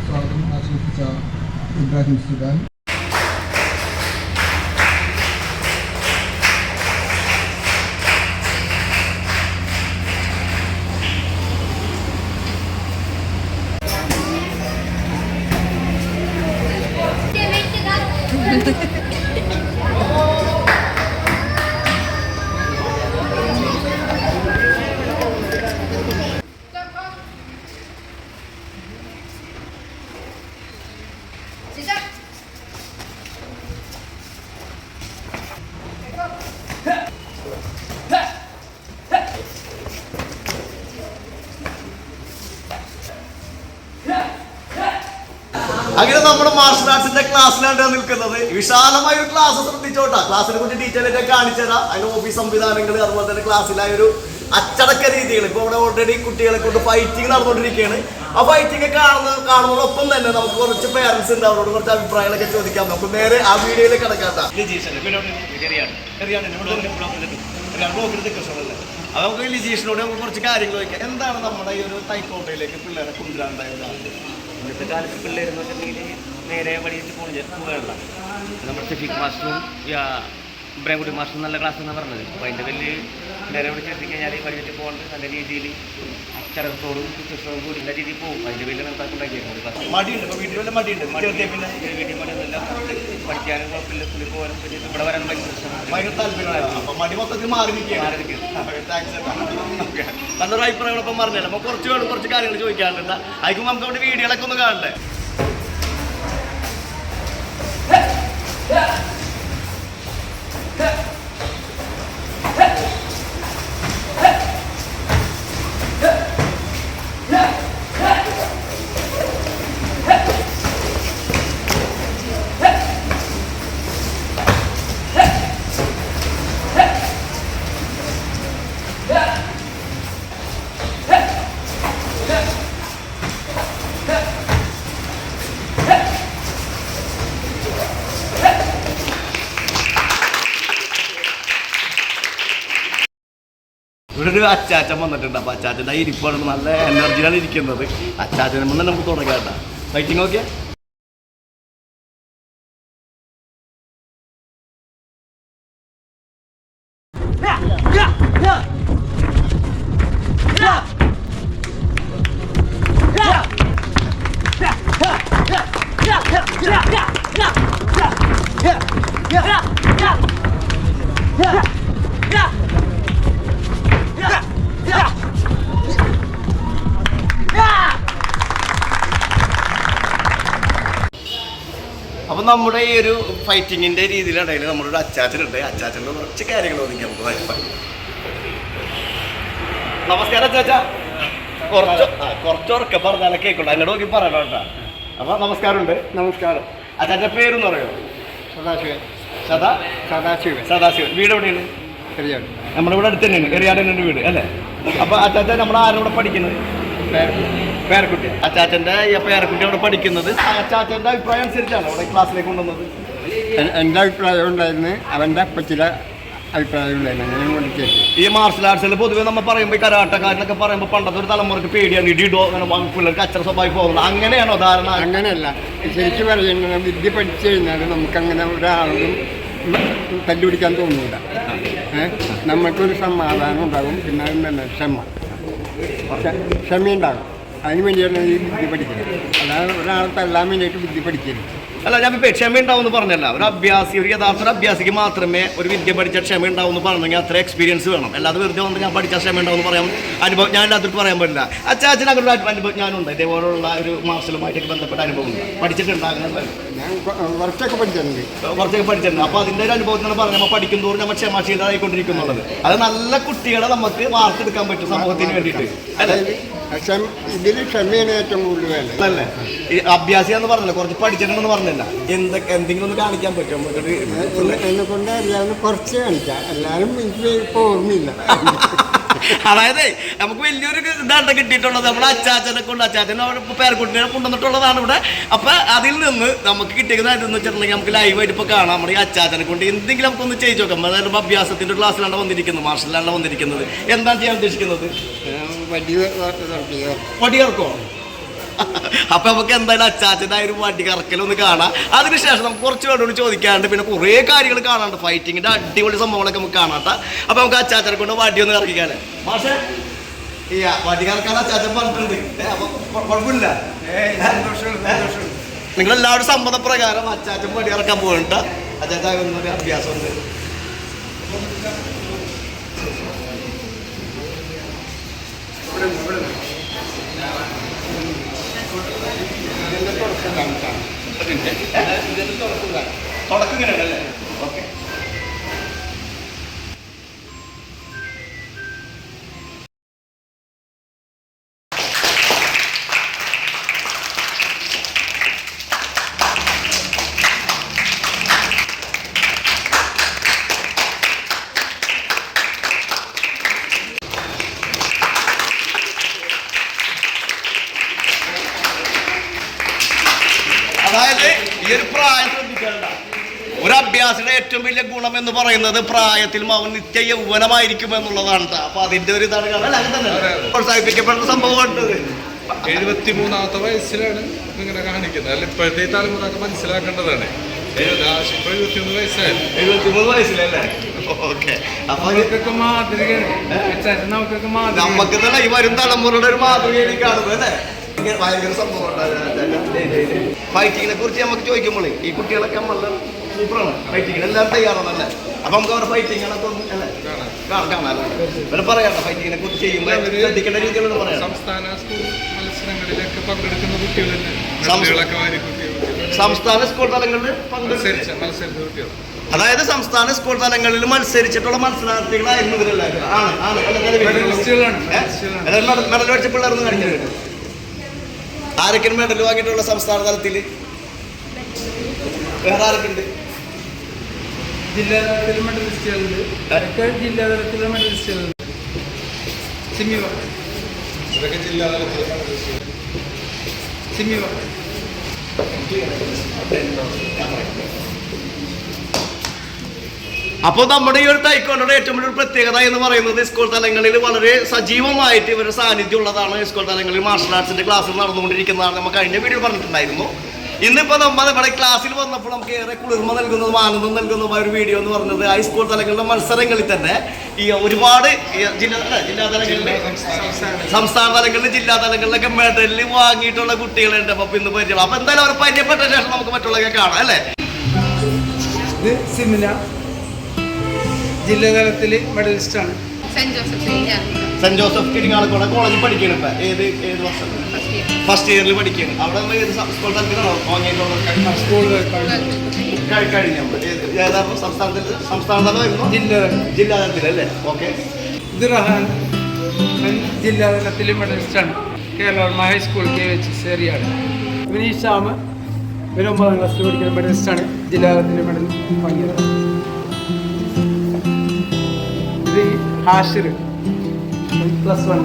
സ്വാഗതം ആശംസിച്ച ഇബ്രാഹിം സുഡാൻ. അങ്ങനെ നമ്മുടെ മാർഷൽ ആർട്സിന്റെ ക്ലാസ്സിലാണ് നിൽക്കുന്നത്. വിശാലമായ ഒരു ക്ലാസ് ശ്രദ്ധിച്ചോട്ടാ. ക്ലാസ്സിനെ കുറിച്ച് ഡീറ്റെയിൽ ആയിട്ട് കാണിച്ചു തരാം. അതിന്റെ ഓഫീസ് സംവിധാനങ്ങൾ, അതുപോലെ തന്നെ ക്ലാസ്സിലായ ഒരു അച്ചടക്ക രീതികൾ. ഇപ്പൊ ഇവിടെ ഓൾറെഡി കുട്ടികളെ കൊണ്ട് ഫൈറ്റിംഗ് നടന്നുകൊണ്ടിരിക്കുകയാണ്. ആ ഫൈറ്റിംഗ് കാണുന്നതോടൊപ്പം തന്നെ നമുക്ക് കുറച്ച് പേരൻസ് ഉണ്ട്, അവരോട് കുറച്ച് അഭിപ്രായങ്ങളൊക്കെ ചോദിക്കാം. നമുക്ക് നേരെ ആ വീഡിയോയിലേക്ക് കിടക്കാത്ത അത് നമുക്ക് ലിജീഷിനോട് നമുക്ക് കുറച്ച് കാര്യങ്ങൾ ചോദിക്കാം. എന്താണ് നമ്മുടെ ഈ ഒരു തൈക്കോണ്ടയിലേക്ക് പിള്ളേരെ കൊണ്ടുവരാനുണ്ടായത്? ഇന്നത്തെ കാലത്ത് പിള്ളേരെന്ന് വെച്ചിട്ടുണ്ടെങ്കിൽ നേരെ വഴിയിട്ട് പോകാനുള്ള നമ്മുടെ ഷെഫീഖ് മാസ്റ്ററും ഇബ്രാഹിംകുട്ടി മാസ്റ്ററും നല്ല ക്ലാസ് എന്നാണ് പറഞ്ഞത്. അപ്പോൾ അതിൻ്റെ വലിയ നേരെ വിളിച്ച് എത്തിക്കഴിഞ്ഞാൽ വഴിയിട്ട് പോകേണ്ട നല്ല രീതിയിൽ അച്ചടക്കത്തോടും കൃത്യത്തോടും കൂടി നല്ല രീതിയിൽ പോകും. അതിൻ്റെ വലിയ നമുക്ക് ഉണ്ടാക്കിയിരുന്നു ക്ലാസ്. വീട്ടിൽ മടിയുണ്ട്, വീട്ടിൽ മടിയൊന്നുമില്ല, പഠിക്കാനും കുഴപ്പമില്ല, സ്കൂളിൽ പോകാനും പിന്നെ ഇവിടെ വരാൻ ഭയങ്കര താല്പര്യം. മടി മൊത്തത്തിൽ മാറി നിൽക്കുക. നല്ലൊരു അഭിപ്രായങ്ങളൊപ്പം പറഞ്ഞല്ലോ. അപ്പോൾ കുറച്ച് കാര്യങ്ങൾ ചോദിക്കാറുണ്ട്. അതിന് നമുക്ക് അവിടെ വീഡിയോകളൊക്കെ ഒന്ന് കാണണ്ടേ? ഇവിടെ ഒരു അച്ചാച്ചൻ വന്നിട്ടുണ്ട്. അപ്പോൾ അച്ചാച്ചൻ്റെ ഇരിപ്പാണ് നല്ല എനർജിയിലാണ് ഇരിക്കുന്നത്. അച്ചാച്ചനെ തന്നെ നമുക്ക് തുടങ്ങാം. Fighting okay. അപ്പം നമ്മുടെ ഈ ഒരു ഫൈറ്റിങ്ങിൻ്റെ രീതിയിലിടയിൽ നമ്മുടെ ഒരു അച്ചാച്ചനുണ്ട്. അച്ചാച്ചൻ്റെ കുറച്ച് കാര്യങ്ങൾ ഒതുക്കി നമുക്ക് വായിപ്പാൻ. നമസ്കാരം അച്ചാച്ച. കുറച്ചൊക്കെ പറഞ്ഞാലേ കേൾക്കുള്ളൂ, എന്നോട് നോക്കി പറയണം കേട്ടോ. അപ്പം നമസ്കാരമുണ്ട്. നമസ്കാരം. അച്ചാച്ചൻ്റെ പേരെന്ന് പറയോ? സദാശിവൻ. സദാശിവൻ. സദാശിവൻ. വീട് എവിടെയാണ്? എറിയാട്. നമ്മുടെ ഇവിടെ അടുത്ത് തന്നെയാണ്, എറിയാടൻ്റെ വീട് അല്ലേ? അപ്പം അച്ചാച്ചൻ നമ്മൾ ആരോടെ പഠിക്കുന്നത്? പേരക്കുട്ടി. അച്ചാച്ചൻ്റെ പേരക്കുട്ടി അവിടെ പഠിക്കുന്നത്. അച്ചാച്ചൻ്റെ അഭിപ്രായം അനുസരിച്ചാണ് അവിടെ ക്ലാസ്സിലേക്ക് കൊണ്ടുവന്നത്. എൻ്റെ അഭിപ്രായം ഉണ്ടായിരുന്നു, അവൻ്റെ അപ്പച്ചിലെ അഭിപ്രായം ഉണ്ടായിരുന്നു. അങ്ങനെ കൊണ്ട് കേട്ടു. ഈ മാർഷൽ ആർട്സിൽ പൊതുവെ നമ്മൾ പറയുമ്പോൾ കരാട്ടക്കാരനൊക്കെ പറയുമ്പോൾ പണ്ടത്തെ ഒരു തലമുറയ്ക്ക് പേടിയാണ്, ഇടിയിടോ അങ്ങനെ പിള്ളേർക്ക് അച്ചട സ്വഭാവം പോകുന്നത്. അങ്ങനെയാണോ ധാരണ? അങ്ങനെയല്ല. ശരിക്കും പറയുന്നത് വിദ്യ പഠിച്ചു കഴിഞ്ഞാൽ നമുക്കങ്ങനെ ഒരാളും തല്ലുപിടിക്കാൻ തോന്നില്ല. നമുക്കൊരു സമാധാനം ഉണ്ടാകും. പിന്നെ അതിന് ക്ഷമയുണ്ടാകും. അതിന് വേണ്ടിയാണ് ഈ വിദ്യ പഠിക്കുന്നത്. അല്ലാതെ ഒരാളെ തല്ലാൻ വേണ്ടിയിട്ട് വിദ്യ പഠിക്കരുത്. അല്ല, ഞാൻ ഇപ്പോൾ ക്ഷമ ഉണ്ടാവും പറഞ്ഞല്ല. ഒരു യഥാർത്ഥ അഭ്യാസിക്ക് മാത്രമേ ഒരു വിദ്യ പഠിച്ച ക്ഷമ ഉണ്ടാവും എന്ന് പറഞ്ഞെങ്കിൽ അത്ര എക്സ്പീരിയൻസ് വേണം. അല്ലാതെ വെറുതെ വന്ന് ഞാൻ പഠിച്ച ക്ഷമ ഉണ്ടാവും എന്ന് പറയാൻ അനുഭവം ഞാൻ എല്ലാത്തിട്ട് പറയാൻ പറ്റില്ല. അച്ചാച്ചന് അങ്ങനെ ഒരു അനുഭവം ഞാനുണ്ട്. ഇതേപോലുള്ള ഒരു മാർഷലുമായിട്ടൊക്കെ ബന്ധപ്പെട്ട അനുഭവം ഉണ്ട്. പഠിച്ചിട്ടുണ്ടാകുന്നത് ഞാൻ കുറച്ചൊക്കെ പഠിച്ചിട്ടുണ്ട്. അപ്പോൾ അതിൻ്റെ ഒരു അനുഭവത്തിനാണ് പറഞ്ഞത്. നമ്മൾ പഠിക്കും തോറും നമ്മൾ ക്ഷമാശീലമായിക്കൊണ്ടിരിക്കുന്നുള്ളത്. അത് നല്ല കുട്ടികളെ നമുക്ക് വാർത്തെടുക്കാൻ പറ്റും സമൂഹത്തിന് വേണ്ടിയിട്ട് അല്ലേ? ഇതിൽ ക്ഷമയാണ് ഏറ്റവും കൂടുതൽ വേണ്ടത് അല്ലേ? ഈ അഭ്യാസി എന്ന് പറഞ്ഞല്ലോ, കുറച്ച് പഠിച്ചിട്ടുണ്ടെന്ന് പറഞ്ഞില്ല. എന്തെങ്കിലും ഒന്ന് കാണിക്കാൻ പറ്റും എന്നെ കൊണ്ട് അറിയാവുന്ന കുറച്ച് കാണിക്കാം. എല്ലാവരും എനിക്ക് ഇപ്പോൾ ഓർമ്മയില്ല. അതായത് നമുക്ക് വലിയൊരു ഇതാണ് കിട്ടിയിട്ടുള്ളത് നമ്മുടെ അച്ചാച്ചനെ കൊണ്ട് അച്ചാച്ചനെ പേരക്കുട്ടിനെ കൊണ്ടുവന്നിട്ടുള്ളതാണ് ഇവിടെ. അപ്പൊ അതിൽ നിന്ന് നമുക്ക് കിട്ടിയതായിട്ടെന്ന് വെച്ചിട്ടുണ്ടെങ്കിൽ നമുക്ക് ലൈവായിട്ട് ഇപ്പോൾ കാണാം. നമ്മുടെ ഈ അച്ചാച്ചനെ കൊണ്ട് എന്തെങ്കിലും നമുക്കൊന്ന് ചെയ്ത് നോക്കാം. അതായത് അഭ്യാസത്തിന്റെ ക്ലാസ്സിലാണ് വന്നിരിക്കുന്നത്, മാർഷലാണ് വന്നിരിക്കുന്നത്. എന്താണ് ചെയ്യാൻ ഉദ്ദേശിക്കുന്നത്? വടി കറക്കോ? അപ്പൊ നമുക്ക് എന്തായാലും അച്ചാച്ചൻ്റെ ഒരു വടി കറക്കലൊന്ന് കാണാം. അതിനുശേഷം നമുക്ക് കുറച്ച് പേരോട് ചോദിക്കാണ്ട് പിന്നെ കുറേ കാര്യങ്ങൾ കാണാണ്ട്, ഫൈറ്റിങ്ങിന്റെ അടിപൊളി സംഭവങ്ങളൊക്കെ നമുക്ക് കാണാത്ത. അപ്പൊ നമുക്ക് അച്ചാച്ചനെ കൊണ്ട് വടി ഒന്ന് കറക്കിക്കാല്ലേ? പക്ഷേ ഈ വടി കറക്കാൻ അച്ചാച്ചൻ പറഞ്ഞിട്ടുണ്ട്. അപ്പൊ കുഴപ്പമില്ല, നിങ്ങളെല്ലാവരും സമ്മതപ്രകാരം അച്ചാച്ചൻ വടി കറക്കാൻ പോകണ്ട. അച്ചാച്ച ഒന്നൊരു അഭ്യാസം ഉണ്ട്. തുടക്കം ഇങ്ങനെയാണല്ലേ? ഓക്കെ. അതായത് ഈ ഒരു പ്രായം ശ്രദ്ധിക്കേണ്ട. ഒരു അഭ്യാസിയുടെ ഏറ്റവും വലിയ ഗുണം എന്ന് പറയുന്നത് പ്രായത്തിൽ അവൻ നിത്യ യൗവനമായിരിക്കും എന്നുള്ളതാണ്. അപ്പൊ അതിന്റെ ഒരു ഇതാണ് പ്രോത്സാഹിപ്പിക്കപ്പെടുന്ന സംഭവമാണ്. 73ാമത്തെ വയസ്സിലാണ് ഇങ്ങനെ കാണിക്കുന്നത്. അല്ല ഇപ്പോഴത്തെ തലമുറക്ക് മനസ്സിലാക്കേണ്ടതാണ്. 71 വയസ്സായി. 73 വയസ്സിലല്ലേ? ഓക്കെ. അപ്പൊ നമുക്ക് തന്നെ ഈ വരും തലമുറയുടെ ഒരു മാതൃകയാണ് കാണുന്നത് അല്ലേ? ഭയങ്കര സംഭവം. ഫൈറ്റിങ്ങിനെ കുറിച്ച് നമുക്ക് ചോദിക്കുമ്പോൾ ഈ കുട്ടികളൊക്കെ നമ്മളെ സൂപ്പറാണ്. ഫൈറ്റിങ്ങിന് എല്ലാം തയ്യാറാണല്ലേ? അപ്പൊ നമുക്ക് അവരുടെ ഫൈറ്റിങ്ങൊക്കെ കാണാമല്ലോ. പിന്നെ പറയാം ഫൈറ്റിങ്ങിനെ കുറിച്ച് ചെയ്യുമ്പോൾ ശ്രദ്ധിക്കേണ്ട രീതിയിലുള്ള പറയാം. സംസ്ഥാന സ്കൂൾ മത്സരങ്ങളിലൊക്കെ പങ്കെടുക്കുന്ന കുട്ടികളല്ലേ? സംസ്ഥാന സ്കൂൾ തലങ്ങളിൽ മത്സരിച്ച കുട്ടികൾ, അതായത് സംസ്ഥാന സ്കൂൾ തലങ്ങളിൽ മത്സരിച്ചിട്ടുള്ള മത്സരാർത്ഥികളായിരുന്നു ഇവരെല്ലാവരും. മെഡൽ മേടിച്ച പിള്ളേർന്ന് കാണിക്കാൻ ആരൊക്കെയാണ് മെഡൽ വാങ്ങിയിട്ടുള്ള സംസ്ഥാന തലത്തിൽ? വേറെ ആരൊക്കെ ഉണ്ട്? ജില്ലാതലത്തിൽ മെഡലിസ്റ്റുകളുണ്ട്. ജില്ലാതലത്തിലെ മെഡലിസ്റ്റുകളുണ്ട്. ഇതൊക്കെ ജില്ലാതലത്തിൽ അപ്പോൾ നമ്മുടെ ഈ ഒരു ടൈക്കോണ്ടോയുടെ ഏറ്റവും വലിയ പ്രത്യേകത എന്ന് പറയുന്നത് സ്കൂൾ തലങ്ങളിൽ വളരെ സജീവമായിട്ട് ഇവരുടെ സാന്നിധ്യം ഉള്ളതാണ്. സ്കൂൾ തലങ്ങളിൽ മാർഷൽ ആർട്സിന്റെ ക്ലാസ് നടന്നുകൊണ്ടിരിക്കുന്നതാണ്. നമുക്ക് കഴിഞ്ഞ വീഡിയോ പറഞ്ഞിട്ടുണ്ടായിരുന്നു. ഇന്നിപ്പോൾ നമ്മൾ നമ്മുടെ ക്ലാസ്സിൽ വന്നപ്പോൾ നമുക്ക് ഏറെ കുളിർമ നൽകുന്നതും ആനന്ദം നൽകുന്നതുമായ ഒരു വീഡിയോ എന്ന് പറയുന്നത് ഹൈസ്കൂൾ തലങ്ങളിലെ മത്സരങ്ങളിൽ തന്നെ ഈ ഒരുപാട് ജില്ലാതലങ്ങളിൽ, സംസ്ഥാന തലങ്ങളിൽ, ജില്ലാ തലങ്ങളിലൊക്കെ മെഡൽ വാങ്ങിയിട്ടുള്ള കുട്ടികളുണ്ട്. അപ്പോൾ ഇന്ന് പരിചയം. അപ്പോൾ എന്തായാലും അവർ പരിചയപ്പെട്ട ശേഷം നമുക്ക് മറ്റുള്ളതൊക്കെ കാണാം അല്ലേ? ഇത് സിമിന ജില്ലാതലത്തിൽ മെഡലിസ്റ്റാണ്. സെന്റ് ജോസഫ് കിരിങ്ങാലക്കുട കോളേജിൽ പഠിക്കുകയാണ്. ഇപ്പം ഏത് വർഷം? ഫസ്റ്റ് ഇയറിൽ പഠിക്കുകയാണ്. അവിടെ ഏത് സ്കൂൾ തലത്തിലാണോ വാങ്ങിയിട്ടുള്ളത്? കഴിഞ്ഞ സംസ്ഥാന തലമായിരുന്നു? ജില്ലാതലത്തിലല്ലേ? ഓക്കെ. ഇത് റഹാൻ ജില്ലാതലത്തിൽ മെഡലിസ്റ്റാണ്. കേരള ഹൈസ്കൂൾ KVHS ഏരിയയാണ്. ഇവന് ഈ ഷാമ് ഇവർ 9ാം ക്ലാസ്സിൽ പഠിക്കുന്ന മെഡലിസ്റ്റാണ്. ജില്ലാതലത്തിൽ മെഡൽ വാങ്ങിയത്. ഇത് ഹാഷിർ +1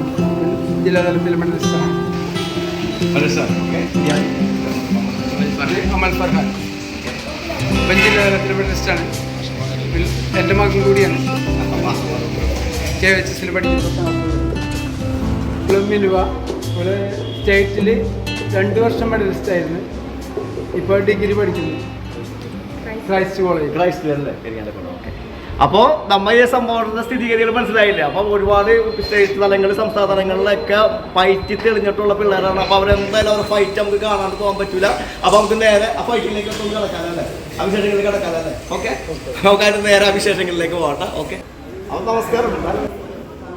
ജില്ലാതലത്തിൽ മെഡലിസ്റ്റാണ്. അമൽ ഫർഹാൻ ഇവൻ ജില്ലാതലത്തിൽ മെഡലിസ്റ്റാണ്. എൻ്റെ മകൻ കൂടിയാണ്. KVHS പഠിക്കുന്ന മിലുവ ഇവിടെ സ്റ്റേറ്റിൽ 2 വർഷം മെഡലിസ്റ്റ് ആയിരുന്നു. ഇപ്പോൾ ഡിഗ്രി പഠിക്കുന്നു ക്രൈസ്റ്റ് കോളേജ്. അപ്പോൾ നമ്മൾ ഈ സംഭവത്തിന്റെ സ്ഥിതിഗതികൾ മനസ്സിലായില്ല. അപ്പം ഒരുപാട് സ്റ്റേറ്റ് തലങ്ങളിൽ, സംസ്ഥാന തലങ്ങളിലൊക്കെ ഫൈറ്റ് തെളിഞ്ഞിട്ടുള്ള പിള്ളേരാണ്. അപ്പോൾ അവരെന്തായാലും അവർ ഫൈറ്റ് നമുക്ക് കാണാണ്ട് പോകാൻ പറ്റില്ല. അപ്പോൾ നമുക്ക് നേരെ ആ ഫൈറ്റിലേക്ക് ഒന്ന് കിടക്കാനല്ലേ, അവിശേഷങ്ങളിലേക്ക് കിടക്കാനല്ലേ? ഓക്കെ, നമുക്കായിട്ട് നേരെ അവിശേഷങ്ങളിലേക്ക് പോകട്ടെ. ഓക്കെ. അപ്പോൾ നമസ്കാരം.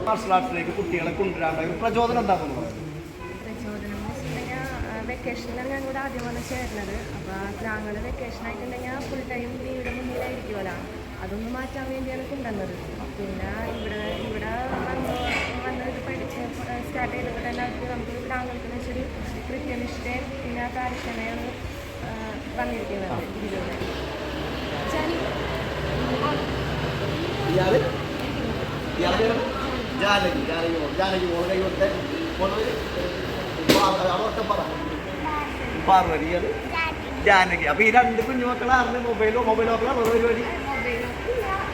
മാർഷൽ ആർട്സിലേക്ക് കുട്ടികളെ കൊണ്ടുവരാണ്ട ഒരു പ്രചോദനം എന്താണെന്ന് പറയുന്നത്? വെക്കേഷനിലാണ് ഞാൻ കൂടെ ആദ്യമാണ് ചേർന്നത്. അപ്പോൾ ഞങ്ങൾ വെക്കേഷനായിട്ടുണ്ടെങ്കിൽ ഫുൾ ടൈം വീട് മുന്നിലായിരിക്കുമല്ലോ. അതൊന്ന് മാറ്റാൻ വേണ്ടിയാണ് കൊണ്ടുവന്നത്. പിന്നെ ഇവിടെ വന്നത് പഠിച്ച് സ്റ്റാർട്ട് ചെയ്തപ്പോൾ തന്നെ നമുക്ക് താങ്കൾക്ക് വെച്ചൊരു കൃത്യനിഷ്ഠയും പിന്നെ കാര്യക്ഷമയാണ് വന്നിരിക്കുന്നത്. ഇതിലൂടെ ജാനകി മോള് കൈ കൊടുത്തേ അവർക്ക് പറ പാർവതിയാണ് ജാനകി. അപ്പൊ ഈ രണ്ട് കുഞ്ഞുമക്കളാണ് മൊബൈലോ മക്കളാണോ പരിപാടി?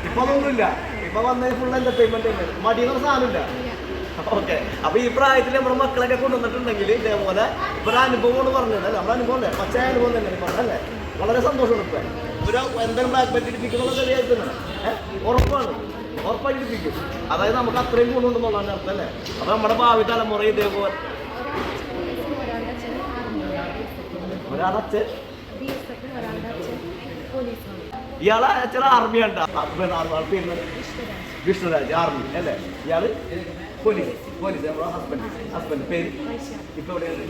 ഇപ്പൊ അതൊന്നുമില്ല. ഇപ്പൊ വന്നത് ഫുൾ എന്റർടൈൻമെന്റ് മടിയെന്നൊരു സാധനമില്ല. ഓക്കെ. അപ്പൊ ഈ പ്രായത്തിൽ നമ്മുടെ മക്കളൊക്കെ കൊണ്ടുവന്നിട്ടുണ്ടെങ്കിൽ ഇതേപോലെ ഇപ്പൊ ഒരു അനുഭവമാണ് പറഞ്ഞത്. നമ്മുടെ അനുഭവം അല്ലേ, പച്ചയായ അനുഭവം തന്നെ പറഞ്ഞല്ലേ. വളരെ സന്തോഷമാണ്. ഇപ്പൊ ഒരു എന്തെങ്കിലും ബ്ലാക്ക് ബെൽറ്റ് ഇടിപ്പിക്കണമെന്ന് ശരിയായിട്ടുണ്ട്. ഉറപ്പായിട്ട് ഇടിപ്പിക്കും. അതായത് നമുക്ക് അത്രയും ഗുണമുണ്ടെന്നുള്ളതാണ് അർത്ഥം അല്ലേ. അപ്പൊ നമ്മുടെ ഭാവി തലമുറ ഇതേപോലെ ഒരാളച്ഛൻ ഇയാളെ അച്ഛൻ ആർമിയുണ്ട്. പേര് വിഷ്ണുരാജ് ആർമി അല്ലേ. ഇയാള് പോലീസ് നമ്മുടെ ഹസ്ബൻഡ് പേര് ഇപ്പൊ എവിടെയാണ്?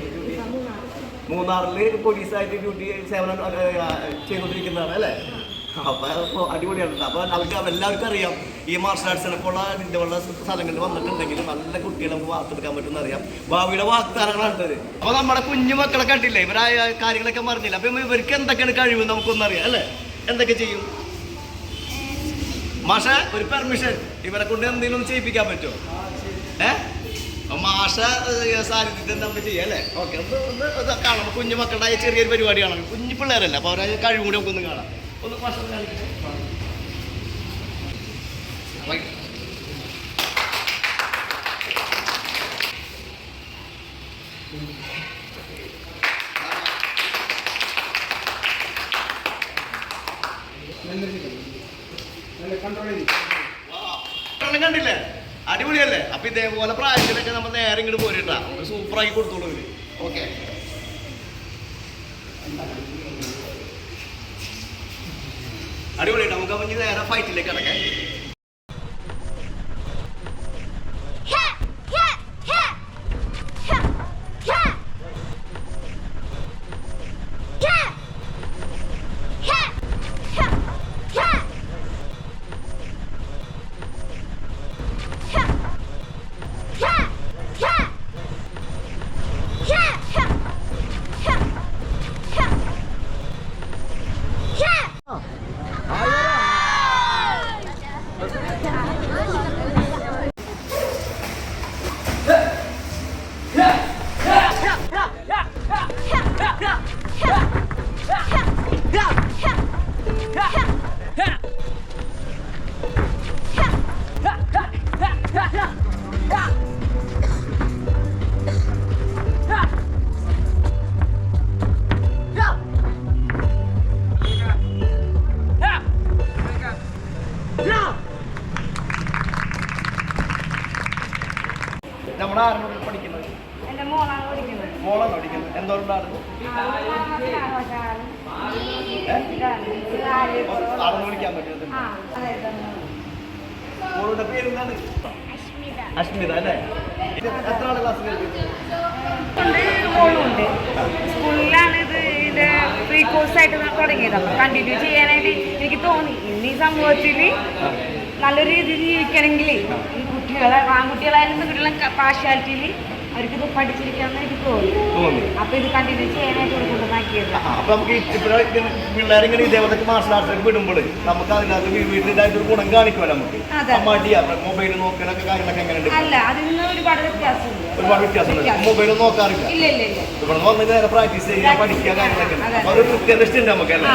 മൂന്നാറില് പോലീസായിട്ട് ഡ്യൂട്ടി സേവനം ചെയ്തുകൊണ്ടിരിക്കുന്നതാണ് അല്ലേ. അപ്പോൾ അടിപൊളിയാണ്. അപ്പോൾ അവർക്ക് എല്ലാവർക്കും അറിയാം ഈ മാർഷൽ ആർട്സിനൊക്കെ ഉള്ള ഇതുള്ള സ്ഥലങ്ങളിൽ വന്നിട്ടുണ്ടെങ്കിൽ നല്ല കുട്ടികളെ നമുക്ക് വാർത്തെടുക്കാൻ പറ്റുമെന്ന് അറിയാം. ഭാവിയുടെ വാഗ്ദാനങ്ങളാണ്. അപ്പോൾ നമ്മുടെ കുഞ്ഞു മക്കളെ കണ്ടില്ലേ, ഇവരായ കാര്യങ്ങളൊക്കെ പറഞ്ഞില്ല. അപ്പം ഇവർക്ക് എന്തൊക്കെയാണ് കഴിവ് നമുക്കൊന്നും അറിയാം അല്ലേ. എന്തൊക്കെ ചെയ്യും മാഷ? ഒരു പെർമിഷൻ ഇവരെ കൊണ്ട് എന്തെങ്കിലും ചെയ്യിപ്പിക്കാൻ പറ്റുമോ? മാഷ സാന്നിധ്യത്തിൽ നമുക്ക് ചെയ്യാം അല്ലേ. ഓക്കെ. ഒന്ന് കാണാം. കുഞ്ഞു മക്കളുടെ ചെറിയൊരു പരിപാടിയാണ്. കുഞ്ഞു പിള്ളേരല്ല. അപ്പോൾ അവരെ കഴിവ് കൂടി നമുക്കൊന്ന് കാണാം. ഒന്ന് മാഷ കണ്ടില്ലേ, അടിപൊളിയല്ലേ. അപ്പൊ ഇതേപോലെ പ്രായത്തിലൊക്കെ നമ്മൾ നേരെ ഇങ്ങോട്ട് പോരിട്ടാ സൂപ്പറാക്കി കൊടുത്തോളൂ ഇവര്. ഓക്കെ. അടിപൊളിയായിട്ട് നമുക്ക് അപ്പം നേരെ ഫൈറ്റിലേക്ക് കിടക്കാം. നമ്മുടെ ആരോട് പഠിക്കുന്നത്? മോളാണ് പഠിക്കുന്നത്. എന്തോണ്ടാണ്? ആരെന്ന് വിളിക്കാൻ പറ്റുന്നത്? മോളുടെ പേരെന്താണ്? അശ്മിത അല്ലേ. എത്ര ആള് ക്ലാസ് കേൾക്കുന്നത്? സ്കൂളിലാണ് ഇത് ഫ്രീ കോഴ്സായിട്ട് തുടങ്ങിയത്. അപ്പം കണ്ടിന്യൂ ചെയ്യാനായിട്ട് എനിക്ക് തോന്നി ഇന്ന് ഈ സമൂഹത്തിൽ നല്ലൊരു രീതിയിൽ ജീവിക്കണമെങ്കിൽ ഈ കുട്ടികളെ ആൺകുട്ടികളായാലും പെൺകുട്ടികളെ പാർഷ്യാലിറ്റിയിൽ അവർക്കിത് പഠിച്ചിരിക്കാമെന്ന് എനിക്ക് തോന്നി. അപ്പൊ ഇത് കണ്ടിന്യൂ ചെയ്യാനായിട്ട് കൊണ്ടുവന്നാക്കിയത്. അപ്പൊ നമുക്ക് പിള്ളേരിങ്ങനെ ഇതേപോലെ മാർഷൽ ആർട്സിലേക്ക് വിടുമ്പോൾ നമുക്ക് അതിനകത്ത് വീട്ടിലായിട്ട് ഗുണം കാണിക്കുമല്ലോ. നമുക്ക് മടിയാ മൊബൈൽ നോക്കലൊക്കെ കാര്യങ്ങളൊക്കെ എങ്ങനെയുണ്ട്? അല്ല, അതിന് ഒരുപാട് വ്യത്യാസമുണ്ട്. ഒരുപാട് വ്യത്യാസമുണ്ട്. മൊബൈൽ നോക്കാറില്ല. ഇല്ല. ഇവിടെ വന്ന് നേരെ പ്രാക്ടീസ് ചെയ്യാൻ പഠിക്കുക കാര്യങ്ങളൊക്കെ അപ്പൊ ഒരു കൃത്യനിഷ്ഠ ഉണ്ട് നമുക്ക് അല്ലേ.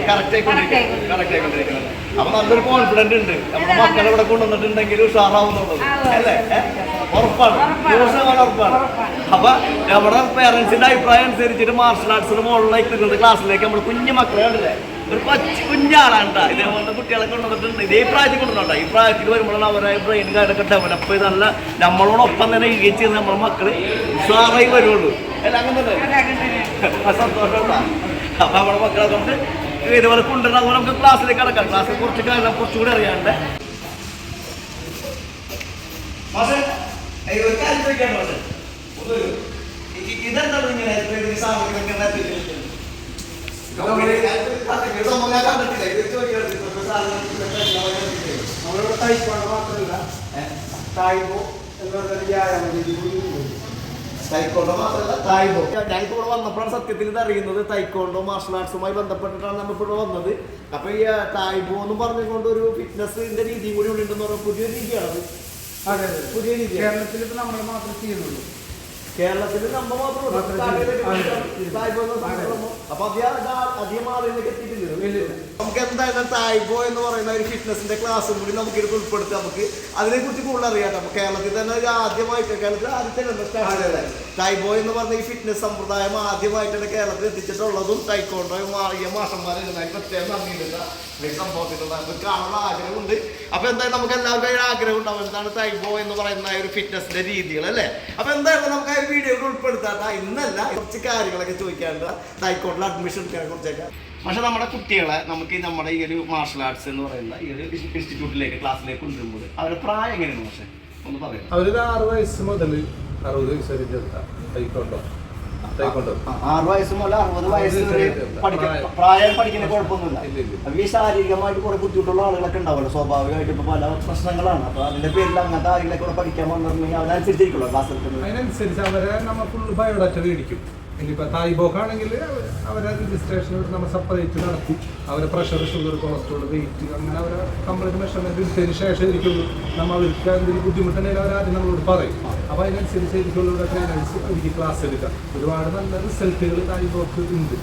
കറക്റ്റ് ആയിക്കൊണ്ടിരിക്കുന്നത്. അപ്പൊ നല്ലൊരു കോൺഫിഡന്റ് ഉണ്ട്. നമ്മുടെ മക്കളെ ഇവിടെ കൊണ്ടുവന്നിട്ടുണ്ടെങ്കിൽ ഉഷാറാവുന്നുള്ളത് അല്ലേ. ഉറപ്പാണ്, ഉറപ്പാണ്. അപ്പൊ നമ്മുടെ പേരൻസിന്റെ അഭിപ്രായം അനുസരിച്ചിട്ട് മാർഷൽ ആർട്സിന് മുകളിലേക്ക് ക്ലാസ്സിലേക്ക് നമ്മൾ കുഞ്ഞു മക്കളെ കണ്ടില്ലേ, ഒരു കുഞ്ഞാളാണ് കേട്ടോ. ഇതേപോലെ കുട്ടികളെ കൊണ്ടുവന്നിട്ടുണ്ട്. ഇതേ പ്രായത്തിൽ കൊണ്ടുവന്നോട്ടോ. ഈ പ്രായത്തിൽ വരുമ്പോഴാണ് അവരെ ബ്രെയിൻ കാര്യമൊക്കെ ഡെവലപ്പ് ചെയ്ത് നല്ല നമ്മളോടൊപ്പം തന്നെ ഇഴിച്ച് നമ്മുടെ മക്കള് ഉഷാറായി വരുള്ളൂ അല്ല. അങ്ങനെ തന്നെ സന്തോഷം കേട്ടോ. അപ്പൊ നമ്മുടെ മക്കളെ കൊണ്ട് ഇതുപോലെ കൊണ്ടുവരണം. നമുക്ക് ക്ലാസ്സിലേക്ക് കടക്കാം. ക്ലാസ്സിൽ കുറച്ച് കാര്യം കുറച്ചുകൂടി അറിയാണ്ട്. ഇതെന്താണ് ഇങ്ങനെ നമ്മളിവിടെ തൈക്കൊണ്ട് മാത്രമല്ല തായ്പോ എന്ന് പറഞ്ഞൊരു വ്യായാമ രീതി കൂടി തൈക്കോണ്ടോ മാത്രമല്ല തായ്ബോ. ഞാനിപ്പോൾ ഇവിടെ വന്നപ്പോഴാണ് സത്യത്തിൽ ഇത് അറിയുന്നത്. തൈക്കോണ്ടോ മാർഷൽ ആർട്സുമായി ബന്ധപ്പെട്ടിട്ടാണ് നമ്മളിപ്പോൾ ഇവിടെ വന്നത്. അപ്പൊ ഈ തായ്ബോ എന്ന് പറഞ്ഞുകൊണ്ട് ഒരു ഫിറ്റ്നസിന്റെ രീതിയും കൂടി ഉണ്ടെന്ന് പറഞ്ഞാൽ പുതിയ രീതിയാണത്. അതെ പുതിയ രീതി കേരളത്തിൽ ഇപ്പൊ നമ്മൾ മാത്രമേ ചെയ്യുന്നുള്ളൂ. കേരളത്തിൽ നമ്മൾ മാത്രമേ അപ്പൊ അധികം ആളുകളിലേക്ക് എത്തിയിട്ടില്ല. നമുക്ക് എന്തായാലും തായ്ബോ എന്ന് പറയുന്ന ഒരു ഫിറ്റ്നസിന്റെ ക്ലാസ്സും കൂടി നമുക്ക് ഇത് ഉൾപ്പെടുത്തി നമുക്ക് അതിനെ കുറിച്ച് കൂടുതൽ അറിയാം. നമുക്ക് കേരളത്തിൽ തന്നെ ആദ്യമായിട്ട് കേരളത്തിൽ ആദ്യത്തെ തായ്ബോ എന്ന് പറഞ്ഞ ഈ ഫിറ്റ്നസ് സമ്പ്രദായം ആദ്യമായിട്ടാണ് കേരളത്തിൽ എത്തിച്ചിട്ടുള്ളതും ടൈക്കോണ്ടോയും മാറിയ മാഷന്മാരെ പ്രത്യേകം നന്ദിയില്ല സംഭവത്തിൽ നമുക്ക് കാണാനുള്ള ആഗ്രഹമുണ്ട്. അപ്പൊ എന്തായാലും നമുക്ക് എല്ലാവർക്കും ആഗ്രഹം ഉണ്ടാവും എന്താണ് തായ്ബോ എന്ന് പറയുന്ന ഒരു ഫിറ്റ്നസിന്റെ രീതികൾ അല്ലേ. അപ്പൊ എന്തായാലും നമുക്ക് ആ ഒരു വീഡിയോയിൽ ഉൾപ്പെടുത്താത്ത ഇന്നല്ല കുറച്ച് കാര്യങ്ങളൊക്കെ ചോദിക്കാണ്ട് തായ്ക്കോണ്ടിൽ അഡ്മിഷൻ എടുക്കാൻ കുറിച്ചൊക്കെ. പക്ഷെ നമ്മുടെ കുട്ടികളെ നമുക്ക് നമ്മുടെ ഈ ഒരു മാർഷൽ ആർട്സ് എന്ന് പറയുന്ന ഈ ഒരു ഇൻസ്റ്റിറ്റ്യൂട്ടിലേക്ക് ക്ലാസ്സിലേക്ക് കൊണ്ടുവരുമ്പോൾ അവരുടെ പ്രായം എങ്ങനെയാണ് പക്ഷേ ഒന്ന് പറയാം. അവരൊരു 6 വയസ്സ് മുതൽ 60 വയസ്സ് വരെ ചെറുതാ ടൈക്കോണ്ടോ 6 വയസ്സ് മുതൽ 60 വയസ്സ് വരെ പ്രായം പഠിക്കുന്ന കുഴപ്പമൊന്നുമില്ല. അപ്പൊ ഈ ശാരീരികമായിട്ട് കുറെ ബുദ്ധിമുട്ടുള്ള ആളുകളൊക്കെ ഉണ്ടാവുമല്ലോ സ്വാഭാവികമായിട്ട്. ഇപ്പൊ പല പ്രശ്നങ്ങളാണ്. അപ്പൊ അതിന്റെ പേരിൽ അങ്ങനത്തെ ആരെങ്കിലൊക്കെ കൂടെ പഠിക്കാൻ വന്നിട്ടുണ്ടെങ്കിൽ അവരനുസരിച്ചിരിക്കുള്ളൂ ക്ലാസ് എടുക്കുന്നത്. അതിനനുസരിച്ച് അവരെ നമ്മൾ ഫുൾ ബയോഡാറ്റ മേടിക്കും. ഇനിയിപ്പോൾ തായ്ബോക്കാണെങ്കിൽ അവരെ രജിസ്ട്രേഷൻ നമ്മൾ സെപ്പറേറ്റ് നടത്തി അവരെ പ്രഷർ, ഷുഗർ, കൊളസ്ട്രോൾ, വെയിറ്റ് അങ്ങനെ അവരെ കംപ്ലീറ്റ് മെഷർമെൻറ്റ് എടുത്തതിന് ശേഷം ഇരിക്കുള്ളൂ നമ്മൾ അവർക്ക് എന്തെങ്കിലും ബുദ്ധിമുട്ടുണ്ടെങ്കിൽ അവരാദ്യം നമ്മളോട് പറയും. അപ്പോൾ അതിനനുസരിച്ച് ഇരിക്കുള്ളൂ ഇവിടെ ട്രെയിനേഴ്സ് എനിക്ക് ക്ലാസ് എടുക്കാം. ഒരുപാട് നല്ല റിസൾട്ടുകൾ തായ്ബോക്ക് ഉണ്ട്.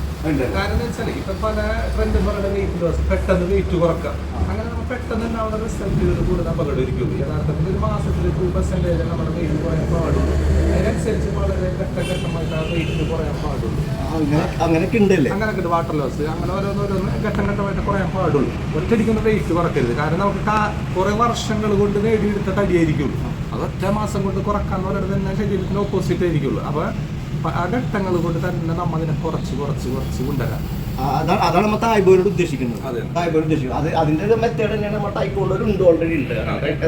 കാരണം എന്ന് വെച്ചാൽ ഇപ്പം പല ട്രെൻഡ് പറയുന്ന വെയിറ്റ് ലോസ്, പെട്ടെന്ന് വെയിറ്റ് കുറക്കാം. അങ്ങനെ നമ്മൾ പെട്ടെന്ന് തന്നെ അവിടെ റിസൾട്ടുകൾ കൂടുതൽ അപകടമായിരിക്കും. യഥാർത്ഥത്തിൽ ഒരു മാസത്തിൽ 2% നമ്മുടെ വെയിറ്റ് കുറയാൻ പാടുള്ളൂ. അതിനനുസരിച്ച് വളരെ ഘട്ടഘട്ടമായിട്ട് ആ വെയിറ്റ് കുറയാൻ പാടുള്ളൂ. അങ്ങനെയൊക്കെ ഉണ്ടല്ലേ? അങ്ങനെയൊക്കെ ഉണ്ട്. വാട്ടർ ലോസ് അങ്ങനെ ഓരോന്നോരോന്ന് ഘട്ടം ഘട്ടമായിട്ട് കുറയാൻ പാടുള്ളൂ. ഒറ്റയടിക്കൊന്നും വെയിറ്റ് കുറക്കരുത്. കാരണം നമുക്ക് കുറേ വർഷങ്ങൾ കൊണ്ട് നേടിയെടുത്ത തടിയായിരിക്കുള്ളൂ. അത് ഒറ്റ മാസം കൊണ്ട് കുറക്കാൻ പറയുന്നത് തന്നെ ശരീരത്തിന് ഓപ്പോസിറ്റ് ആയിരിക്കുള്ളൂ. അപ്പോൾ ആ ഘട്ടങ്ങൾ കൊണ്ട് തന്നെ നമ്മൾ അതിനെ കുറച്ച് കൊണ്ടുവരാം. അതാണ് നമ്മൾ തായ്ബോയോട് ഉദ്ദേശിക്കുന്നത്. അതിന്റെ ഒരു മെത്തേഡ് തന്നെയാണ് നമ്മൾ ടൈക്കോണ്ടോരുണ്ട്, ഓൾറെഡി ഉണ്ട്.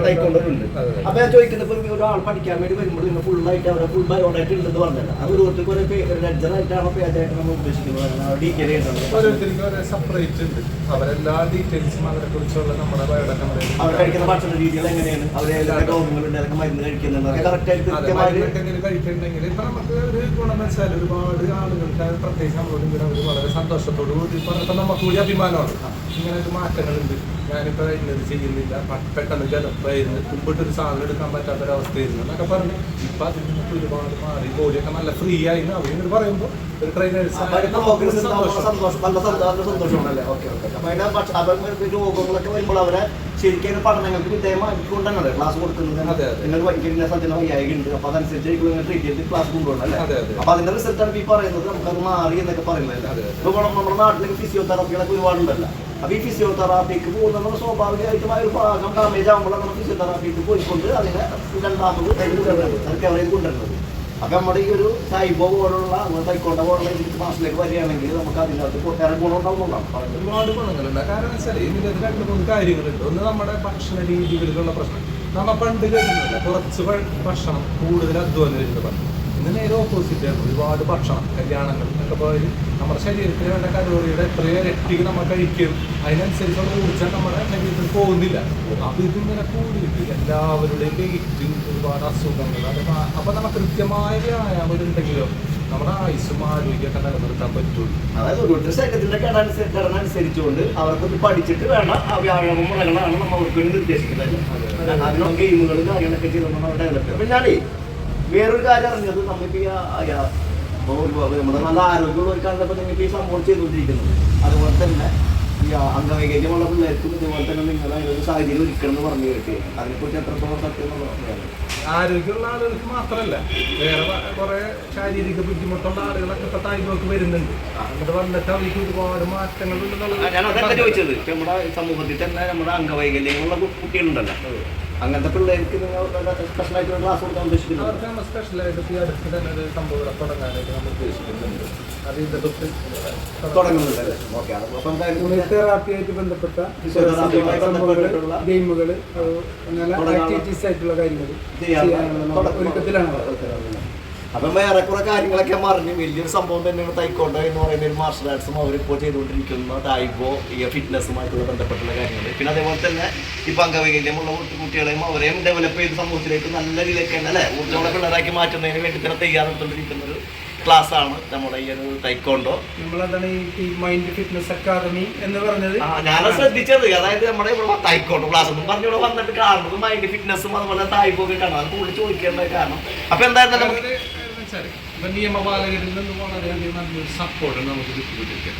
ടൈക്കോണ്ടോരുണ്ട്. അപ്പൊ ഞാൻ ചോദിക്കുന്നത് ഇപ്പൊ ഒരാൾ പഠിക്കാൻ വേണ്ടി വരുമ്പോൾ നിങ്ങൾ ഫുള്ളായിട്ട് അവരെ ഫുൾ ബയോഡായിട്ട് ഉണ്ടെന്ന് പറഞ്ഞല്ലോ. അത് ഓരോരുത്തർക്ക് ഒരു ലെഡ്ജറായിട്ടാണോ പേജായിട്ട് നമ്മൾ ഉദ്ദേശിക്കുന്നത്? ഡീറ്റെയിൽ ഓരോരുത്തർക്ക് ഓരോ സെപ്പറേറ്റ് ഉണ്ട്. അവരെല്ലാ ഡീറ്റെയിൽസും അവരെ കുറിച്ചുള്ള നമ്മുടെ ബയോഡാറ്റ അവർ കഴിക്കുന്ന ഭക്ഷണ രീതികൾ എങ്ങനെയാണ്, അവരെ രോഗങ്ങളുണ്ട്, അതൊക്കെ മരുന്ന് കഴിക്കുന്നുണ്ട്, കറക്റ്റായിട്ട് കഴിക്കുന്നുണ്ടെങ്കിൽ ഇപ്പൊ നമുക്ക് ഒരു ഗുണം വെച്ചാൽ ഒരുപാട് ആളുകൾക്ക് പ്രത്യേകിച്ച് നമ്മളോട് ഇവിടെ അവർ വളരെ സന്തോഷത്തോട് കൂടി പറഞ്ഞപ്പോൾ നമുക്ക് കൂടി അഭിമാനമാണ്. ഇങ്ങനെ ഒരു മാറ്റങ്ങളുണ്ട്. ഞാനിപ്പോൾ ഇന്നത് ചെയ്യുന്നില്ല, പെട്ടെന്ന് ജലപ്പായിരുന്നു, മുമ്പിട്ടൊരു സാധനം എടുക്കാൻ പറ്റാത്തൊരവസ്ഥയായിരുന്നു എന്നൊക്കെ പറഞ്ഞു. ഇപ്പം അതിൽ നിന്നൊക്കെ ഒരുപാട് മാറി ബോഡിയൊക്കെ നല്ല ഫ്രീ ആയി അവരിങ്ങനെ പറയുമ്പോൾ ഒരു ട്രെയിനേഴ്സ് രോഗങ്ങളൊക്കെ വരുമ്പോൾ അവരെ ശരിക്കും പഠനങ്ങൾക്ക് വിധേയമാക്കിക്കൊണ്ടാണ് ക്ലാസ് കൊടുക്കുന്നത്. നിങ്ങൾ പഠിക്കുന്ന സജ്ജന വയ്യായിട്ടുണ്ട്. അപ്പൊ അതനുസരിച്ച് ട്രീറ്റ് ചെയ്ത് ക്ലാസ് കൊണ്ടുപോകണം അല്ലേ. അപ്പൊ അതിന്റെ റിസൾട്ടാണ് ഈ പറയുന്നത്. നമുക്കത് മാറി എന്നൊക്കെ പറയുന്നത്. ഇപ്പൊ നമ്മുടെ നാട്ടിലേക്ക് ഫിസിയോതെറാപ്പികളൊക്കെ ഒരുപാടുണ്ടല്ലോ. അപ്പൊ ഈ ഫിസിയോതെറാപ്പിക്ക് പോകുന്ന നമ്മൾ സ്വാഭാവികമായിട്ടുമായ ഒരു ഭാഗം ഡാമേജ് ആകുമ്പോഴാണ് നമ്മൾ ഫിസിയോതെറാപ്പിക്ക് പോയിക്കൊണ്ട് അതിനെ രണ്ടാമത് റിക്കവറിയിൽ കൊണ്ടുവരുന്നത്. അപ്പൊ നമ്മുടെ ഈ ഒരു തായ്ബോ പോലുള്ള തൈക്കോണ്ട പോലുള്ള മാസത്തിലേക്ക് വരികയാണെങ്കിൽ നമുക്ക് അതിനകത്ത് വേറെ ഗുണം ഉണ്ടാവുന്നതാണ്. ഒരുപാട് ഗുണങ്ങളുണ്ട്. കാരണം വെച്ചാൽ ഇതിന് 2-3 കാര്യങ്ങളുണ്ട്. ഒന്ന് നമ്മുടെ ഭക്ഷണ രീതികളിലുള്ള പ്രശ്നം. നമ്മൾ പണ്ട് കേൾക്കുന്നില്ല കുറച്ച് ഭക്ഷണം കൂടുതൽ അധ്വാനം വരുന്നത് പറഞ്ഞു. ഇന്ന് നേരെ ഓപ്പോസിറ്റ് ആണ്. ഒരുപാട് ഭക്ഷണം കല്യാണങ്ങൾ എന്നൊക്കെ പോയി നമ്മുടെ ശരീരത്തിന് വേണ്ട കലോറിയുടെ എത്രയോ ഇരട്ടിക്ക് നമ്മൾ കഴിക്കും. അതിനനുസരിച്ചുള്ള ഊർജ്ജം നമ്മുടെ ശരീരത്തിൽ പോകുന്നില്ല. അപ്പോൾ ഇതിങ്ങനെ കൂടിയിട്ട് എല്ലാവരുടെയും വെയിറ്റ് ഒരുപാട് അസുഖങ്ങൾ. അപ്പോൾ നമുക്ക് കൃത്യമായ വ്യായാമം ഉണ്ടെങ്കിലോ നമ്മുടെ ആയുസ്സും ആരോഗ്യമൊക്കെ നിലനിർത്താൻ പറ്റുള്ളൂ. അതായത് ഓരോരുത്തർ ശരീരത്തിന്റെ ഘടന അനുസരിച്ചുകൊണ്ട് അവർക്ക് പഠിച്ചിട്ട് വേണം ആ വ്യായാമ മുറകളാണ് നമ്മൾ അവർക്ക് വേണ്ടി നിർദ്ദേശിക്കുന്നത്. അതിനുള്ള ഗെയിമുകളും കാര്യങ്ങളൊക്കെ ചെയ്തൊന്നും അവിടെ ഡെവലപ്പ്. അപ്പം ഞാനേ വേറൊരു കാര്യം അറിഞ്ഞത് നമ്മളിപ്പോൾ നമ്മുടെ നല്ല ആരോഗ്യമുള്ളവർക്കാണ് ഇപ്പോൾ നിങ്ങൾക്ക് ഈ സംഭവം ചെയ്തുകൊണ്ടിരിക്കുന്നത്. അതുപോലെ തന്നെ ഈ അംഗവൈകല്യമുള്ള പിള്ളേർക്കും ഇതുപോലെ തന്നെ നിങ്ങൾ അതിനൊരു സാഹചര്യം ഒരുക്കണം എന്ന് പറഞ്ഞു കേട്ട് അതിനെക്കുറിച്ച് എത്രത്തോളം സത്യം എന്നുള്ളത്. ആരോഗ്യമുള്ള ആളുകൾക്ക് മാത്രമല്ല വേറെ കുറെ ശാരീരിക ബുദ്ധിമുട്ടുള്ള ആളുകളൊക്കെ ഇപ്പൊ തായ്ബോക്ക് വരുന്നുണ്ട്. അങ്ങോട്ട് വന്നിട്ട് അവർക്ക് ഒരുപാട് മാറ്റങ്ങൾ ഉണ്ടെന്നുള്ളത്. ഞാൻ അതല്ല ചോദിച്ചത്. ഇപ്പം നമ്മുടെ സമൂഹത്തിൽ തന്നെ നമ്മുടെ അംഗവൈകല്യങ്ങളുള്ള കുട്ടികളുണ്ടല്ലോ. അങ്ങനത്തെ പിള്ളേർക്ക് നിങ്ങൾ സ്പെഷ്യലായിട്ട് ക്ലാസ് കൊടുക്കാൻ ഉദ്ദേശിക്കുന്നത്? അവർക്ക് നമ്മൾ സ്പെഷ്യലായിട്ട് ഈ അടുത്ത് തന്നെ ഒരു സംഭവം തുടങ്ങാനായിട്ട് നമ്മൾ ഉദ്ദേശിക്കുന്നുണ്ട്. അത് ഇതിന്റെ തുടങ്ങുന്നുണ്ടല്ലേ? ഓക്കെ. അപ്പം തെറാപ്പിയായിട്ട് ബന്ധപ്പെട്ട ഗെയിമുകൾ അങ്ങനെ ആക്ടിവിറ്റീസ് ആയിട്ടുള്ള കാര്യങ്ങൾ ഒരുക്കത്തിലാണ്. അപ്പം ഏറെക്കുറെ കാര്യങ്ങളൊക്കെ മറിഞ്ഞ് വലിയൊരു സംഭവം തന്നെയാണ് തൈക്കോണ്ടോ എന്ന് പറയുന്ന ഒരു മാർഷൽ ആർട്സും അവരിപ്പോൾ ചെയ്തുകൊണ്ടിരിക്കുന്ന തായ്ബോ ഈ ഫിറ്റ്നസ്സുമായിട്ടുള്ള ബന്ധപ്പെട്ടുള്ള കാര്യങ്ങൾ. പിന്നെ അതേപോലെ തന്നെ ഇപ്പൊ അംഗവൈകല്യമുള്ള കുട്ടികളെയും അവരെയും ഡെവലപ്പ് ചെയ്ത് സമൂഹത്തിലേക്ക് നല്ല രീതിയിലേക്ക് തന്നെ അല്ലെ ഊർജ്ജമുള്ള പിള്ളേരാക്കി മാറ്റുന്നതിന് വേണ്ടി തന്നെ തയ്യാറെടുത്തുകൊണ്ടിരിക്കുന്ന ഒരു ക്ലാസ് ആണ് നമ്മുടെ ഈ ഒരു തൈക്കോണ്ടോ. നമ്മളെന്താണ് ഈ മൈൻഡ് ഫിറ്റ്നസ് അക്കാദമി എന്ന് പറഞ്ഞത്? ഞാനത് ശ്രദ്ധിച്ചത്, അതായത് നമ്മുടെ ഇവിടെ തൈക്കോണ്ടോ ക്ലാസ് ഒന്നും പറഞ്ഞ് ഇവിടെ വന്നിട്ട് കാണുന്നത് മൈൻഡ് ഫിറ്റ്നസും അതുപോലെ തായ്പോക്കെ കാണാം. അത് കൂടുതൽ ചോദിക്കേണ്ട കാരണം അപ്പൊ എന്തായിരുന്നാലും ഇപ്പൊ നിയമപാലകരിൽ നിന്ന് വളരെയധികം നല്ലൊരു സപ്പോർട്ട് നമുക്ക് കിട്ടിക്കൊണ്ടിരിക്കുക.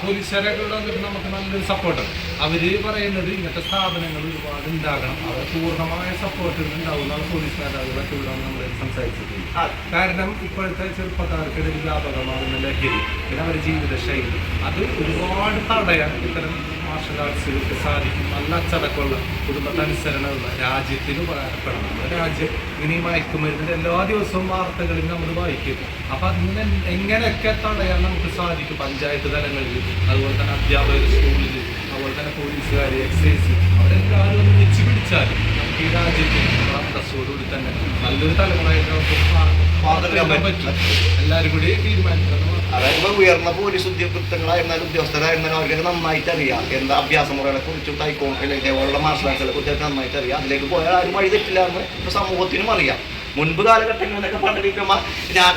പോലീസുകാരൊക്കെ ഇവിടെ വന്നിട്ട് നമുക്ക് നല്ലൊരു സപ്പോർട്ടാണ്. അവര് പറയുന്നത് ഇങ്ങനത്തെ സ്ഥാപനങ്ങൾ ഒരുപാട് ഉണ്ടാകണം, അവർ പൂർണ്ണമായ സപ്പോർട്ട് ഉണ്ടാവുന്നതാണ് പോലീസ് മേധാവികളൊക്കെ ഇവിടെ നമ്മൾ സംസാരിച്ചിട്ടുണ്ട്. കാരണം ഇപ്പോഴത്തെ ചെറുപ്പക്കാർക്കിടയിൽ വ്യാപകമാകുന്ന ലഹരി, പിന്നെ അവരുടെ ജീവിതശൈലി, അത് ഒരുപാട് തടയാൻ ഇത്തരം മാർഷൽ ആർട്സുകൾക്ക് സാധിക്കും. നല്ല അച്ചടക്കമുള്ള കുടുംബത്തനുസരണമുള്ള രാജ്യത്തിന് ഉപകാരപ്പെടണം. നമ്മുടെ രാജ്യം ഇങ്ങനെ മയക്കുമരുന്നിൻ്റെ എല്ലാ ദിവസവും വാർത്തകളിൽ നമ്മൾ വായിക്കും. അപ്പം അതിന് എങ്ങനെയൊക്കെ തടയാൻ നമുക്ക് സാധിക്കും? പഞ്ചായത്ത് തലങ്ങളിൽ, അതുപോലെ തന്നെ അധ്യാപകർ സ്കൂളിൽ, അതുപോലെ തന്നെ പോലീസുകാർ, എക്സൈസ്, അവരെല്ലാവരും ഒന്ന് വെച്ച് പിടിച്ചാൽ നമുക്ക് ഈ രാജ്യത്തിന് അന്തസ്സോടുകൂടി തന്നെ നല്ലൊരു തലമുറയായിട്ട് നമുക്ക് വാർത്തെടുക്കാൻ പറ്റും. എല്ലാവരും കൂടി തീരുമാനിക്കണം. അതായത് ഉയർന്ന പോലീസ് ഉദ്യോഗസ്ഥങ്ങളായിരുന്നാലും ഉദ്യോഗസ്ഥരായിരുന്നാലും അവർക്ക് നന്നായിട്ട് അറിയാം എന്താ അഭ്യാസമുറകളെ കുറിച്ചും തൈക്കോണ്ടിലെ ഇതേപോലുള്ള മാർഷൽ ആർട്സുകളെ കുറിച്ചൊക്കെ നന്നായിട്ട് അറിയാം. അതിലേക്ക് പോയാൽ ആരും വഴി തെറ്റില്ല എന്ന് ഇപ്പോൾ സമൂഹത്തിനും അറിയാം. മുൻപ് കാലഘട്ടങ്ങളിലൊക്കെ പണ്ടിരിക്കുമ്പോൾ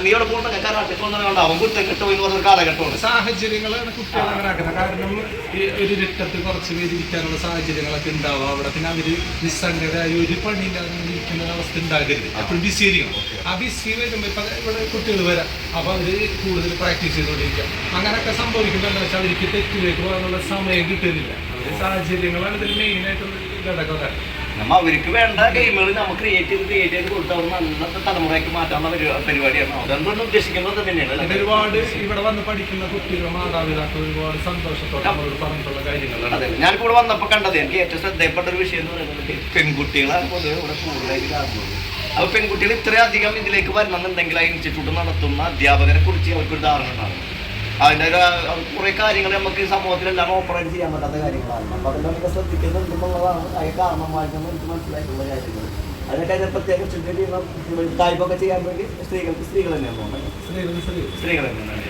നീ ഇവിടെ പോകുന്ന കരാട്ടൊന്നും അവൻ കുറ്റം കിട്ടും എന്ന് പറഞ്ഞൊരു കാലഘട്ടമാണ്. സാഹചര്യങ്ങളാണ് കുട്ടികളെ അങ്ങനെ ആക്കുന്നത്. കാരണം ഈ ഒരു രക്തത്തിൽ കുറച്ച് പേര് ഇരിക്കാനുള്ള സാഹചര്യങ്ങളൊക്കെ ഉണ്ടാവും. അവിടെ പിന്നെ അവർ നിസ്സംഗരായി ഒരു പണിയില്ലാതെ ഇരിക്കുന്ന അവസ്ഥ ഉണ്ടാകരുത്. എപ്പോഴും ബിസി ആയിരിക്കണം. ആ ബിസി വരുമ്പോൾ ഇപ്പം ഇവിടെ കുട്ടികൾ വരാം, അപ്പോൾ അവർ കൂടുതൽ പ്രാക്ടീസ് ചെയ്തുകൊണ്ടിരിക്കുക. അങ്ങനെയൊക്കെ സംഭവിക്കുന്നത് എന്താ വെച്ചാൽ അവർക്ക് തെറ്റിലേക്ക് പോകാനുള്ള സമയം കിട്ടുന്നില്ല. അവർ സാഹചര്യങ്ങളാണ് ഇതിൽ മെയിനായിട്ടുള്ള ഘടകം. നമ്മൾ അവർക്ക് വേണ്ട ഗെയിമുകൾ നമ്മൾ ക്രിയേറ്റ് ചെയ്ത് കൊടുത്ത് അവർ നല്ല തലമുറയ്ക്ക് മാറ്റാനുള്ള പരിപാടിയാണ്. അതുകൊണ്ടാണ് ഉദ്ദേശിക്കുന്നത് തന്നെയാണ്. ഒരുപാട് ഇവിടെ വന്ന് പഠിക്കുന്ന കുട്ടികൾ മാതാപിതാക്കൾ ഒരുപാട് സന്തോഷത്തോടെ നമ്മളോട് പറഞ്ഞിട്ടുള്ള കാര്യങ്ങളാണ്. അതെ, ഞാനിപ്പോൾ ഇവിടെ വന്നപ്പോൾ കണ്ടത് എനിക്ക് ഏറ്റവും ശ്രദ്ധയപ്പെട്ട ഒരു വിഷയം എന്ന് പറയുന്നത് പെൺകുട്ടികളാണ് പൊതുവെ ഇവിടെ കൂടുതലായിട്ട് കാണുന്നത്. അപ്പോൾ പെൺകുട്ടികൾ ഇത്രയധികം ഇതിലേക്ക് വരണമെന്നുണ്ടെങ്കിൽ ആ ഇൻസ്റ്റിറ്റ്യൂട്ട് നടത്തുന്ന അധ്യാപകരെ കുറിച്ച് അവർക്കൊരു ധാരണ ഉണ്ടാകും. അതിൻ്റെ കുറേ കാര്യങ്ങൾ നമുക്ക് സമൂഹത്തിലെല്ലാം ഓപ്പറേറ്റ് ചെയ്യാൻ പറ്റാത്ത കാര്യങ്ങളാണ്. അപ്പോൾ അതെല്ലാം നമുക്ക് ശ്രദ്ധിക്കുന്നുണ്ടെന്നുള്ളതാണ് അതിന് കാരണമായിട്ടാണ് എനിക്ക് മനസ്സിലായിട്ടുള്ള കാര്യങ്ങൾ. അതിനൊക്കെ അതിനെ പ്രത്യേകം ചിന്ത ചെയ്യുന്ന ടൈപ്പൊക്കെ ചെയ്യാൻ വേണ്ടി സ്ത്രീകൾ തന്നെയാണ് സ്ത്രീകൾ തന്നെയാണ്.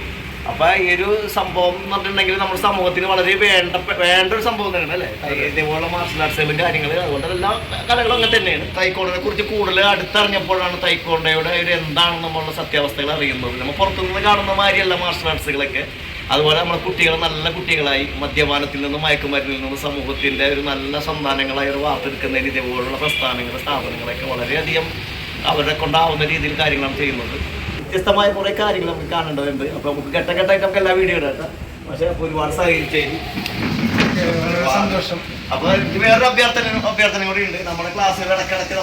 അപ്പോൾ ഈ ഒരു സംഭവം എന്ന് പറഞ്ഞിട്ടുണ്ടെങ്കിൽ നമ്മുടെ സമൂഹത്തിന് വളരെ വേണ്ട ഒരു സംഭവം തന്നെയാണ് അല്ലേ. ഇതേപോലുള്ള മാർഷൽ ആർട്സുകളും കാര്യങ്ങൾ, അതുകൊണ്ട് എല്ലാ കലകളും അങ്ങനെ തന്നെയാണ്. തൈക്കോണ്ടയെ കുറിച്ച് കൂടുതൽ അടുത്തറിഞ്ഞപ്പോഴാണ് തൈക്കോണ്ടയുടെ ഒരു എന്താണെന്ന് നമ്മളുടെ സത്യാവസ്ഥകൾ അറിയുന്നത്. നമ്മൾ പുറത്തുനിന്ന് കാണുന്ന മാതിരിയല്ല മാർഷൽ ആർട്സുകളൊക്കെ. അതുപോലെ നമ്മുടെ കുട്ടികൾ നല്ല കുട്ടികളായി മദ്യപാനത്തിൽ നിന്നും മയക്കുമരുന്നിൽ നിന്നും സമൂഹത്തിൻ്റെ ഒരു നല്ല സന്താനങ്ങളായി ഒരു വാർത്തെടുക്കുന്നതിന് ഇതേപോലുള്ള സ്ഥാപനങ്ങളൊക്കെ വളരെയധികം അവരെ കൊണ്ടാവുന്ന രീതിയിൽ കാര്യങ്ങളാണ് ചെയ്യുന്നത്. വ്യത്യസ്തമായ കുറേ കാര്യങ്ങൾ നമുക്ക് കാണേണ്ടതുണ്ട്. അപ്പോൾ നമുക്ക് ഘട്ടഘട്ടമായിട്ട് നമുക്ക് എല്ലാ വീഡിയോ ഇടാം. പക്ഷേ ഒരുപാട് സഹകരിച്ചു സന്തോഷം. അപ്പോൾ എനിക്ക് വേറൊരു അഭ്യർത്ഥന കൂടി ഉണ്ട്. നമ്മുടെ ക്ലാസ്സുകൾ ഇടയ്ക്കിടയ്ക്ക്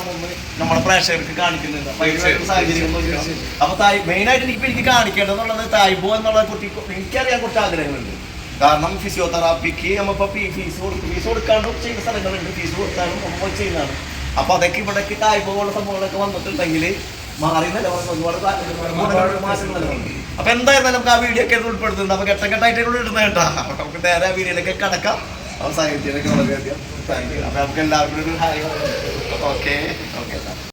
നമ്മുടെ പ്രേക്ഷകർക്ക് കാണിക്കുന്നുണ്ട്. സാഹചര്യം അപ്പോൾ മെയിനായിട്ട് എനിക്ക് കാണിക്കേണ്ടതെന്നുള്ളത് തായ്ബോ എന്നുള്ള കുട്ടി എനിക്കറിയാൻ കുറച്ച് ആഗ്രഹങ്ങളുണ്ട്. കാരണം ഫിസിയോതെറാപ്പിക്ക് നമ്മളിപ്പോൾ ഫീസ് കൊടുക്കാണ്ടും ചെയ്യുന്ന സ്ഥലങ്ങളുണ്ട്, ഫീസ് കൊടുക്കാനും നമ്മൾ ചെയ്യുന്നതാണ്. അപ്പോൾ അതൊക്കെ ഇവിടേക്ക് തായ്ബോ പോലുള്ള സംഭവങ്ങളൊക്കെ വന്നിട്ടുണ്ടെങ്കിൽ മാറിയെന്നല്ല ഒരുപാട് മാറ്റങ്ങളുണ്ട്. അപ്പൊ എന്തായിരുന്നാലും നമുക്ക് ആ വീഡിയോ ഒക്കെ ഉൾപ്പെടുത്തുന്നുണ്ട്. അപ്പൊ ഘട്ടഘട്ടമായിട്ട് ഇടുന്ന കേട്ടാ. അപ്പൊ നമുക്ക് നേരെ ആ വീഡിയോയിലേക്ക് കടക്കാം. അവസാനിച്ചതിനൊക്കെ വളരെയധികം താങ്ക് യു. അപ്പൊ നമുക്ക് എല്ലാവർക്കും ഒരു ഹായ്. ഓക്കെ.